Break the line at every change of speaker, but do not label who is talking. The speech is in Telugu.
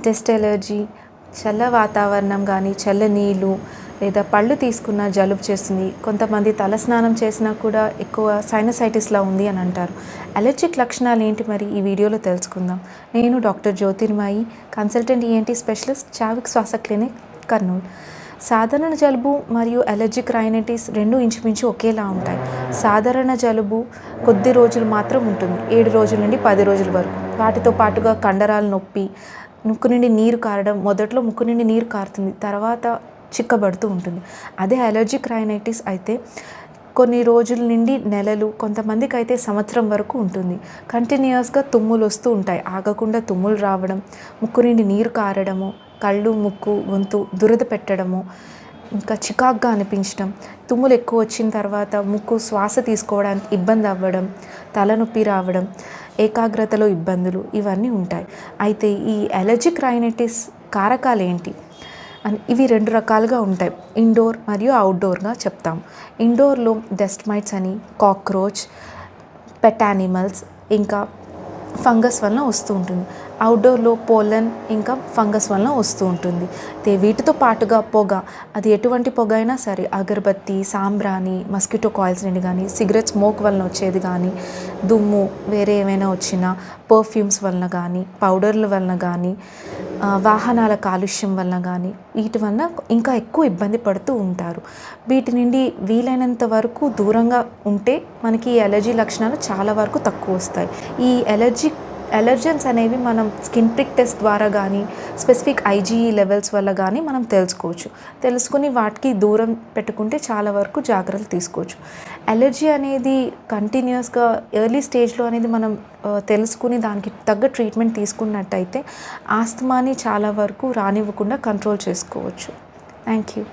డస్ట్ ఎలర్జీ, చల్ల వాతావరణం కానీ, చల్ల నీళ్ళు లేదా పళ్ళు తీసుకున్న జలుబు చేస్తుంది. కొంతమంది తలస్నానం చేసినా కూడా ఎక్కువ సైనసైటిస్లా ఉంది అని అంటారు. అలర్జిక్ లక్షణాలు ఏంటి మరి ఈ వీడియోలో తెలుసుకుందాం. నేను doctor Jyothirmayi, consultant ENT specialist, Chavik Swasa clinic, Kurnool. సాధారణ జలుబు మరియు అలర్జిక్ రైనైటిస్ రెండు ఇంచుమించు ఒకేలా ఉంటాయి. సాధారణ జలుబు కొద్ది రోజులు మాత్రం ఉంటుంది, 7 రోజుల నుండి 10 రోజుల వరకు. వాటితో పాటుగా కండరాలు నొప్పి, ముక్కు నుండి నీరు కారడం, మొదట్లో ముక్కు నుండి నీరు కారుతుంది, తర్వాత చిక్కబడుతూ ఉంటుంది. అదే అలర్జిక్ రైనైటిస్ అయితే కొన్ని రోజుల నుండి నెలలు, కొంతమందికి అయితే సంవత్సరం వరకు ఉంటుంది. కంటిన్యూస్గా తుమ్ములు వస్తూ ఉంటాయి, ఆగకుండా తుమ్ములు రావడం, ముక్కు నుండి నీరు కారడము, కళ్ళు, ముక్కు, గొంతు దురద పెట్టడము, ఇంకా చికాగ్గా అనిపించడం, తుమ్ములు ఎక్కువ వచ్చిన తర్వాత ముక్కు శ్వాస తీసుకోవడానికి ఇబ్బంది అవ్వడం, తలనొప్పి రావడం, ఏకాగ్రతలో ఇబ్బందులు, ఇవన్నీ ఉంటాయి. అయితే ఈ అలర్జిక్ రైనైటిస్ కారకాలు ఏంటి అని ఇవి 2 రకాలుగా ఉంటాయి. ఇండోర్ మరియు అవుట్డోర్గా చెప్తాం. ఇండోర్లో డస్ట్ మైట్స్ అని, కాక్రోచ్, పెట్ యానిమల్స్, ఇంకా ఫంగస్ వలన వస్తూ ఉంటుంది. అవుట్డోర్లో పోలన్ ఇంకా ఫంగస్ వలన వస్తూ ఉంటుంది. వీటితో పాటుగా పొగ, అది ఎటువంటి పొగ అయినా సరే, అగరబత్తి, సాంబ్రాణి, మస్కిటో కాయిల్స్ నుండి కానీ, సిగరెట్ స్మోక్ వలన వచ్చేది కానీ, దుమ్ము వేరే ఏమైనా వచ్చినా, పర్ఫ్యూమ్స్ వలన కానీ, పౌడర్ల వలన కానీ, వాహనాల కాలుష్యం వలన కానీ, వీటి వలన ఇంకా ఎక్కువ ఇబ్బంది పడుతూ ఉంటారు. వీటి నుండి వీలైనంత వరకు దూరంగా ఉంటే మనకి ఈ అలర్జీ లక్షణాలు చాలా వరకు తక్కువ వస్తాయి. ఈ అలర్జెన్స్ అనేవి మనం స్కిన్ ప్రిక్ టెస్ట్ ద్వారా కానీ, స్పెసిఫిక్ ఐజీఈ లెవెల్స్ వల్ల కానీ మనం తెలుసుకుని వాటికి దూరం పెట్టుకుంటే చాలా వరకు జాగ్రత్తలు తీసుకోవచ్చు. అలర్జీ అనేది కంటిన్యూస్గా ఎర్లీ స్టేజ్లో అనేది మనం తెలుసుకుని దానికి తగ్గ ట్రీట్మెంట్ తీసుకున్నట్టయితే ఆస్తమాని చాలా వరకు రానివ్వకుండా కంట్రోల్ చేసుకోవచ్చు. Thank you.